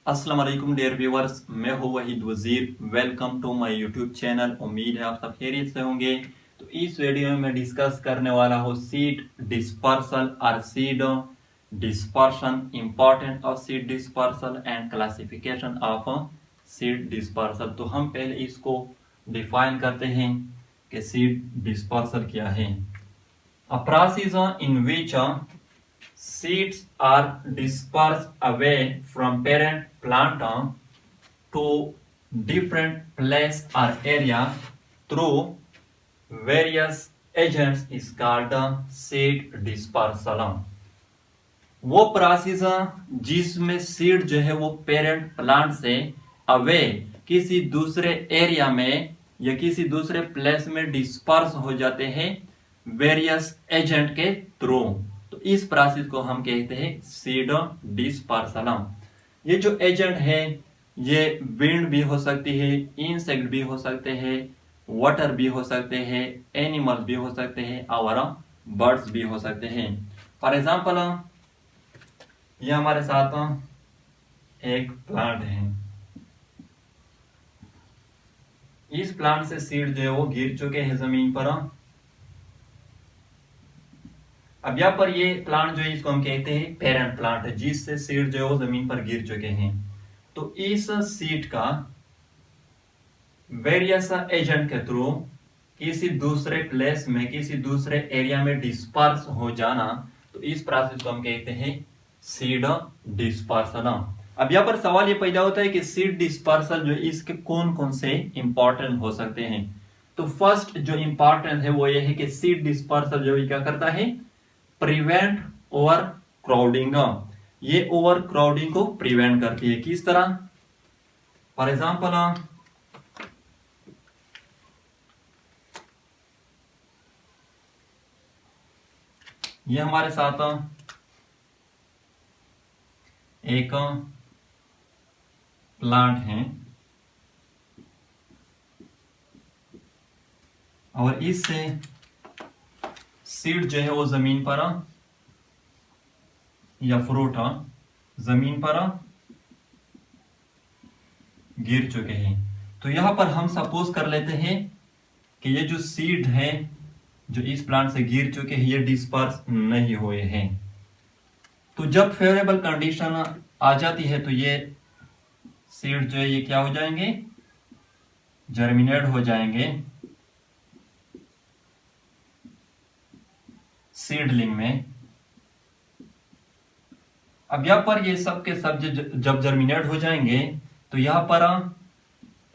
अस्सलाम वालेकुम dear viewers, मैं हूं Waheed Wazir. Welcome to my YouTube channel. उम्मीद है आप सब खैरियत से होंगे। तो इस वीडियो में मैं डिस्कस करने वाला हूं सीड डिस्पर्सल और seed dispersion, important of seed dispersal and classification of seed dispersal. तो हम पहले इसको डिफाइन करते हैं कि सीड डिस्पर्सल क्या है। A process in which seeds are dispersed away from parent plant to different place or area through various agents is called seed dispersal। वो प्रोसेस जिसमें सीड जो है वो पेरेंट प्लांट से अवे किसी दूसरे एरिया में या किसी दूसरे प्लेस में डिस्पर्स हो जाते हैं वेरियस एजेंट के थ्रू। तो इस प्रोसेस को हम कहते हैं सीड डिस्पर्सल। ये जो एजेंट है ये विंड भी हो सकती है, इंसेक्ट भी हो सकते हैं, वाटर भी हो सकते हैं, एनिमल्स भी हो सकते हैं और बर्ड्स भी हो सकते हैं। फॉर एग्जाम्पल ये हमारे साथ एक प्लांट है। इस प्लांट से सीड जो है वो गिर चुके हैं जमीन पर। अब यहाँ पर ये प्लांट जो है इसको हम कहते हैं पेरेंट प्लांट है, जिससे सीड जो है वो जमीन पर गिर चुके हैं। तो इस सीड का वेरियस एजेंट के थ्रू किसी दूसरे प्लेस में, किसी दूसरे एरिया में डिस्पर्स हो जाना, तो इस प्रोसेस को हम कहते हैं सीड डिस्पर्सल। अब यहाँ पर सवाल ये पैदा होता है कि सीड डिस्पर्सल जो इसके कौन कौन से इंपॉर्टेंट हो सकते हैं। तो फर्स्ट जो इंपॉर्टेंट है वो ये है कि सीड डिस्पर्सल जो क्या करता है, प्रिवेंट ओवर क्राउडिंग। ये ओवर क्राउडिंग को प्रिवेंट करती है। किस तरह? फॉर एग्जाम्पल ये हमारे साथ एक प्लांट है और इससे सीड जो है वो जमीन पर या फ्रूट जमीन पर गिर चुके हैं। तो यहां पर हम सपोज कर लेते हैं कि ये जो सीड है जो इस प्लांट से गिर चुके हैं ये डिस्पर्स नहीं हुए हैं। तो जब फेवरेबल कंडीशन आ जाती है तो ये सीड जो है ये क्या हो जाएंगे, जर्मिनेट हो जाएंगे सीडलिंग में। अब यहाँ पर ये सब के सब जब जर्मिनेट हो जाएंगे तो यहाँ पर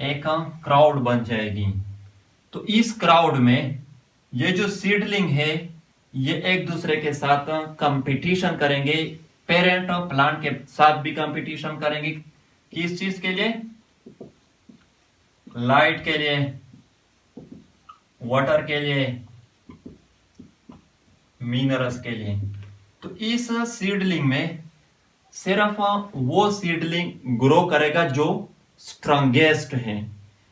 एक क्राउड बन जाएगी। तो इस क्राउड में ये जो सीडलिंग है ये एक दूसरे के साथ कंपटीशन करेंगे, पेरेंट प्लांट के साथ भी कंपटीशन करेंगे। किस चीज के लिए? लाइट के लिए, वाटर के लिए, मिनरल्स के लिए। तो इस सीडलिंग में सिर्फ वो सीडलिंग ग्रो करेगा जो स्ट्रांगेस्ट है।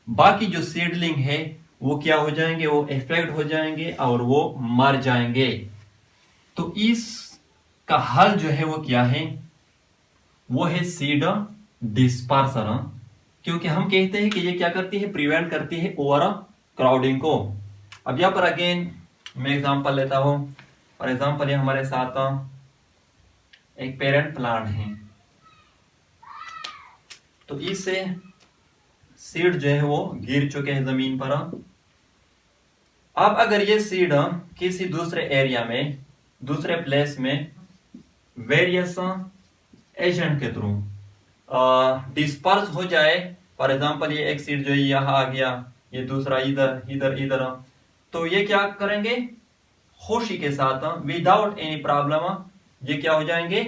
बाकी जो सीडलिंग है वो क्या हो जाएंगे, वो इफेक्ट हो जाएंगे और वो मर जाएंगे। तो इसका हल जो है वो क्या है, वो है सीड डिस्पर्सल। क्योंकि हम कहते हैं कि ये क्या करती है, प्रिवेंट करती है ओवर क्राउडिंग को। अब यहां पर अगेन मैं एग्जांपल लेता हूं। फॉर एग्जांपल ये हमारे साथ एक पेरेंट प्लांट है। तो इससे सीड जो है वो गिर चुके हैं जमीन पर। अब अगर ये सीड किसी दूसरे एरिया में, दूसरे प्लेस में वेरियस एजेंट के थ्रू डिस्पर्स हो जाए, फॉर एग्जांपल ये एक सीड जो है यहाँ आ गया, ये दूसरा इधर इधर इधर, तो ये क्या करेंगे, खुशी के साथ विदाउट एनी प्रॉब्लम ये क्या हो जाएंगे,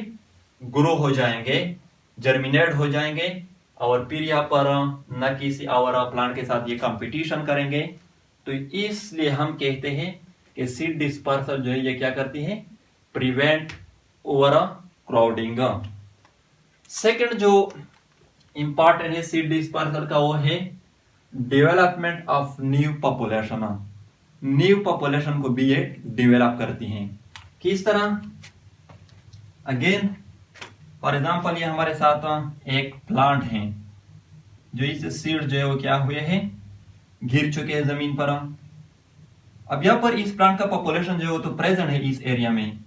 ग्रो हो जाएंगे, जर्मिनेट हो जाएंगे और फिर यहाँ पर न किसी और प्लांट के साथ ये कंपटीशन करेंगे। तो इसलिए हम कहते हैं कि सीड डिस्पर्सल जो है ये क्या करती है, प्रिवेंट ओवर क्राउडिंग। सेकंड जो इंपॉर्टेंट है सीड डिस्पर्सल का वो है development of new population. New population को भी ये डेवलप करती हैं। किस तरह? अगेन फॉर एग्जाम्पल ये हमारे साथ एक प्लांट है जो इस सीड जो है वो क्या हुए हैं, गिर चुके हैं जमीन पर। अब यहाँ पर इस प्लांट का पॉपुलेशन जो है वो तो प्रेजेंट है इस एरिया में।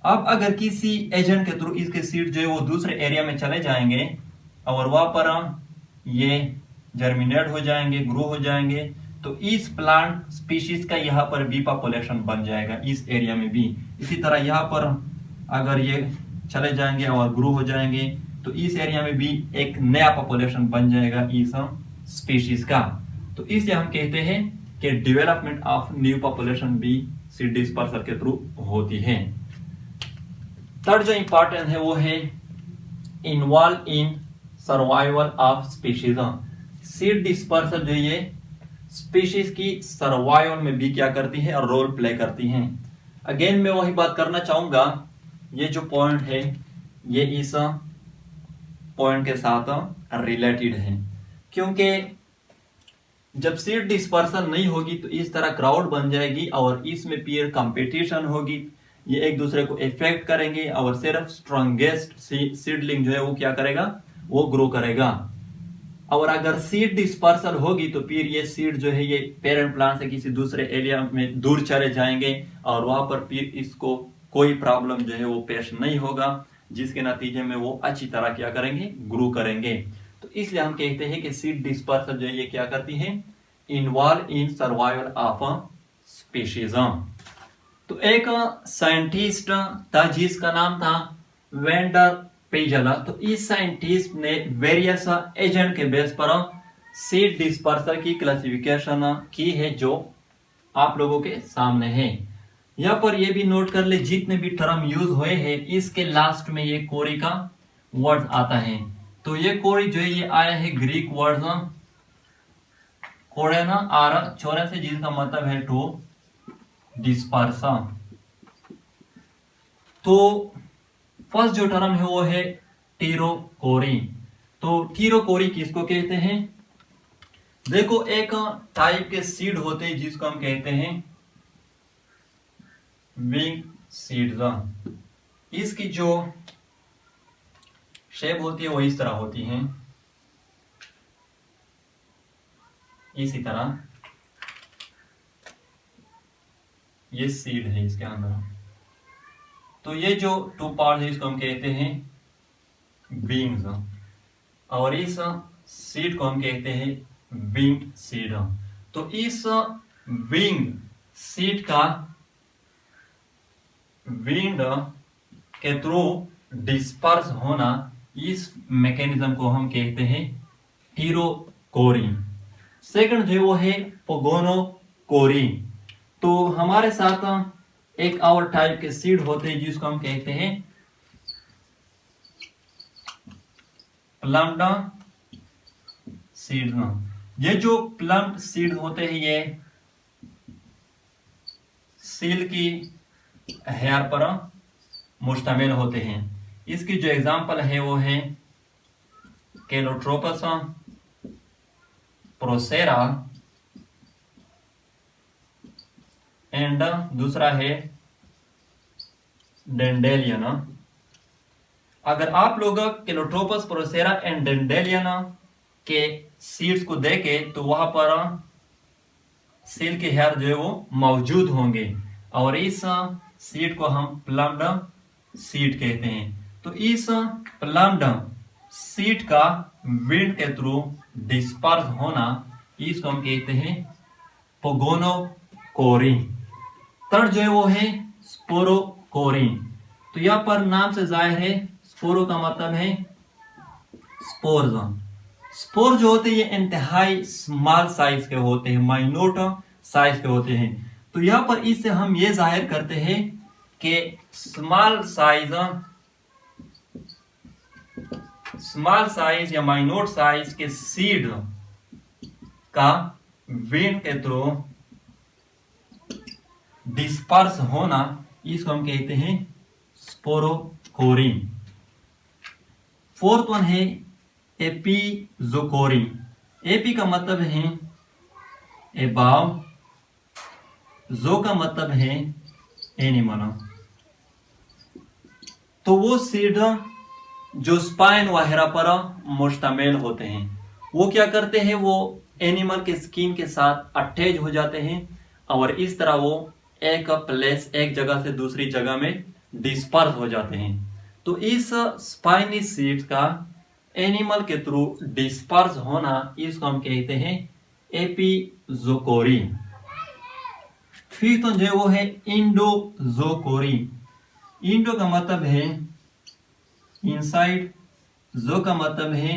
अब अगर किसी एजेंट के थ्रू इसके सीड जो है वो दूसरे एरिया में चले जाएंगे और वहां पर ये जर्मिनेट हो जाएंगे, ग्रो हो जाएंगे, तो इस प्लांट स्पीशीज का यहाँ पर भी पॉपुलेशन बन जाएगा इस एरिया में भी। इसी तरह यहाँ पर अगर ये चले जाएंगे और ग्रो हो जाएंगे तो इस एरिया में भी एक नया पॉपुलेशन बन जाएगा इस स्पीशीज का। तो इसलिए हम कहते हैं कि डेवलपमेंट ऑफ न्यू पॉपुलेशन भी सीड डिस्पर्सल के थ्रू होती है। थर्ड जो इंपॉर्टेंट है वो है involve in survival of species. Seed dispersal जो ये स्पीशीज की सर्वाइवल में भी क्या करती है, रोल प्ले करती हैं। अगेन मैं वही बात करना चाहूंगा, ये जो पॉइंट है ये इस पॉइंट के साथ रिलेटेड है, क्योंकि जब सीड डिस्पर्सल नहीं होगी तो इस तरह क्राउड बन जाएगी और इसमें पीयर कंपटीशन होगी, ये एक दूसरे को इफेक्ट करेंगे और सिर्फ स्ट्रॉन्गेस्ट सीडलिंग जो है वो क्या करेगा, वो ग्रो करेगा। और अगर सीड डिस्पर्सल होगी तो फिर ये सीड जो है ये पेरेंट प्लांट से किसी दूसरे एरिया में दूर चले जाएंगे और वहां पर फिर इसको कोई प्रॉब्लम जो है वो पेश नहीं होगा, जिसके नतीजे में वो अच्छी तरह क्या करेंगे, ग्रो करेंगे। तो इसलिए हम कहते हैं कि सीड डिस्पर्सल जो है ये क्या करती है, involve in survival of species. तो एक साइंटिस्ट था जिसका नाम था वेंडर पेजला। तो इस साइंटिस्ट ने वेरियस एजेंट के बेस पर सीड डिस्पर्सल की क्लासिफिकेशन की है जो आप लोगों के सामने है। यहाँ पर ये भी नोट कर ले, जितने भी टर्म यूज हुए हैं इसके लास्ट में ये कोरी का वर्ड आता है। तो ये कोरी जो है ये आया है ग्रीक वर्ड कोरेना आर छोरे से, जिसका मतलब है टू डिस्पर्स। तो फर्स्ट जो टर्म है वो है टीरोकोरी। तो टीरोकोरी किसको कहते हैं, देखो एक टाइप के सीड होते हैं जिसको हम कहते हैं विंग सीड्स। इसकी जो शेप होती है वो इस तरह होती है, इसी तरह ये सीड है इसके अंदर। तो ये जो टू पार्ट है इसको हम कहते हैं विंग्स और इस सीड को हम कहते हैं विंग सीड। तो इस विंग सीड का विंड के थ्रू डिस्पर्स होना, इस मैकेनिज्म को हम कहते हैं टीरोकोरी। सेकंड जो वो है पोगोनोकोरी। तो हमारे साथ एक और टाइप के सीड होते हैं जिसको हम कहते हैं प्लम्ड सीड। ये जो प्लम्ड सीड होते हैं ये सील की हेयर पर मुश्तमिल होते हैं। इसकी जो एग्जांपल है वो है कैलोट्रोपस, प्रोसेरा एंड दूसरा है डेंडेलियन। अगर आप लोग कैलोट्रोपस, प्रोसेरा एंड डेंडेलियन के सीड्स को देखें तो वहां पर सील के हेयर जो है वो मौजूद होंगे और इस सीड को हम प्लम्ड सीड कहते हैं। तो इस प्लम्ड सीड का विंड के थ्रू डिस्पर्स होना, इसको हम कहते हैं पोगोनोकोरी। थर्ड जो है वो है स्पोरोकोरी। तो यहाँ पर नाम से जाहिर है स्पोरो का मतलब है स्पोर्स। स्पोर जो होते हैं ये इंतहाई स्मॉल साइज के होते हैं, माइन्यूट साइज के होते हैं। तो यहाँ पर इससे हम ये जाहिर करते हैं कि स्मॉल साइज या माइन्यूट साइज के सीड का विंड के थ्रू डिस्पर्स होना, इसको हम कहते हैं स्पोरोकोरी। फोर्थ वन है एपिजोकोरी। एपी का मतलब है एबाव, जो का मतलब है एनिमल। तो वो सीड जो स्पाइन वगैरह पर मुश्तमिल होते हैं। वो क्या करते हैं, वो एनिमल के स्किन के साथ अटैच हो जाते हैं और इस तरह वो एक जगह से दूसरी जगह में डिस्पर्स हो जाते हैं। तो इस स्पाइनी सीड्स का एनिमल के थ्रू डिस्पर्स होना, इसको हम कहते हैं एपिजोकोरी। फिर तो जो वो है इंडोजोकोरी। इंडो का मतलब है इनसाइड, जो का मतलब है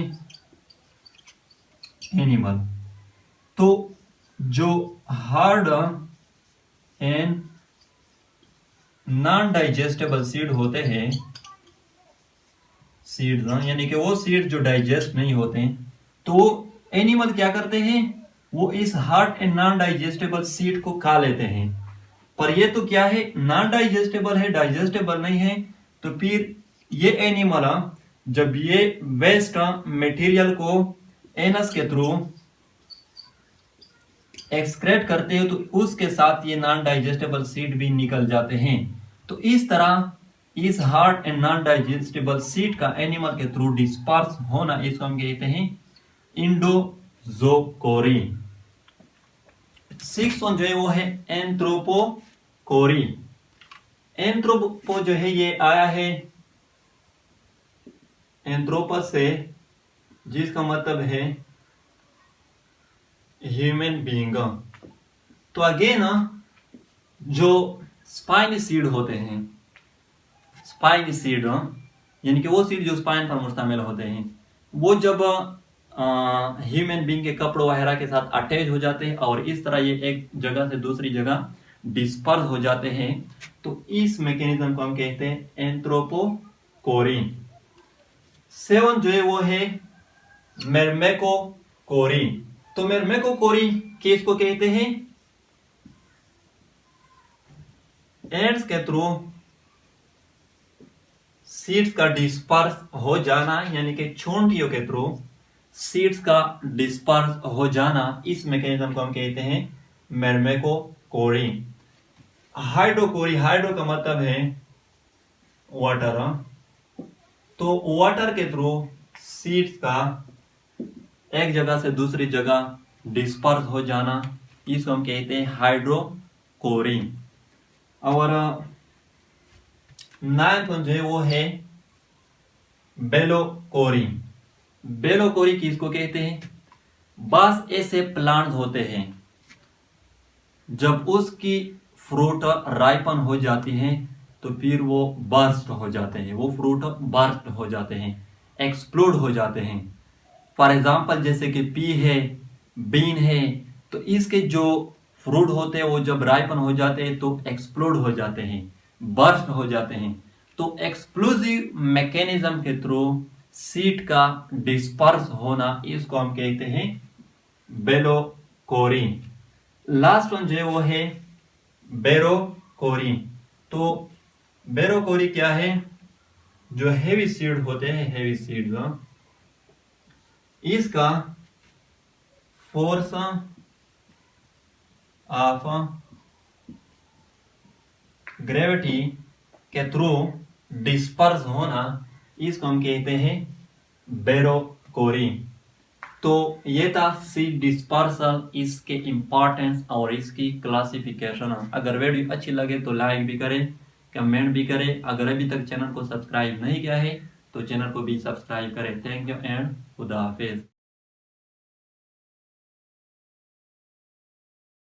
एनिमल। तो जो hard and non digestible seed होते हैं, सीड्स यानी कि वो सीड जो डाइजेस्ट नहीं होते हैं, तो एनिमल क्या करते हैं, वो इस hard and non digestible seed को खा लेते हैं। पर ये तो क्या है, नॉन डाइजेस्टेबल है, डाइजेस्टेबल नहीं है। तो फिर ये एनिमल जब ये वेस्ट मटेरियल को एनस के थ्रू एक्सक्रेट करते हैं, तो उसके साथ ये नॉन डाइजेस्टेबल सीड भी निकल जाते हैं। तो इस तरह इस hard and non digestible seed का एनिमल के थ्रू डिस्पर्स होना, इसको हम कहते हैं इंडोजोकोरी। 6 जो है वो है एंथ्रोपोकोरी। एंथ्रोपो जो है ये आया है एंथ्रोपस से, जिसका मतलब है ह्यूमन बीइंग। तो अगेन जो स्पाइन सीड होते हैं, स्पाइन सीड यानी कि वो सीड जो स्पाइन पर मुश्तमिल होते हैं, वो जब ह्यूमन बीइंग के कपड़ों वगैरह के साथ अटैच हो जाते हैं और इस तरह ये एक जगह से दूसरी जगह डिस्पर्स हो जाते हैं, तो इस मैकेनिज्म को हम कहते हैं एंथ्रोपोकोरी। 7 जो है वो है मेर्मेकोकोरी। तो मेर्मेकोकोरी किसको कहते हैं, एंड्स के थ्रू सीड्स का डिस्पर्स हो जाना, यानी कि चूंटियों के थ्रू सीड्स का डिस्पर्स हो जाना, इस मैकेनिज्म को हम कहते हैं मेर्मेकोकोरी। हाइड्रोकोरी, हाइड्रो का मतलब है वाटर। तो वाटर के थ्रू सीड्स का एक जगह से दूसरी जगह डिस्पर्स हो जाना, इसको हम कहते हैं हाइड्रोकोरी। और 9 जो है वो है बेलोकोरी। बेलोकोरी किसको कहते हैं, बस ऐसे प्लांट्स होते हैं जब उसकी फ्रूट राइपन हो जाती हैं, तो फिर वो बर्स्ट हो जाते हैं, वो फ्रूट बर्स्ट हो जाते हैं, एक्सप्लोड हो जाते हैं। फॉर एग्जाम्पल जैसे कि पी है, बीन है, तो इसके जो फ्रूट होते हैं वो जब राइपन हो जाते हैं तो एक्सप्लोड हो जाते हैं, बर्स्ट हो जाते हैं। तो एक्सप्लोजिव मैकेनिज्म के थ्रू सीड का डिस्पर्स होना, इसको हम कहते हैं बेलोकोरी। लास्ट वन जो है वो है बेरोकोरी। तो बेरोकोरी क्या है, जो हेवी सीड होते हैं, हेवी सीड्स, इसका फोर्स ऑफ ग्रेविटी के थ्रू डिस्पर्स होना, इसको हम कहते हैं बेरोकोरी। तो ये था सीड डिस्पर्सल, इसके इंपॉर्टेंस और इसकी क्लासिफिकेशन। अगर वीडियो अच्छी लगे तो लाइक भी करें, कमेंट भी करें। अगर अभी तक चैनल को सब्सक्राइब नहीं किया है तो चैनल को भी सब्सक्राइब करें। थैंक यू एंड खुदा हाफिज।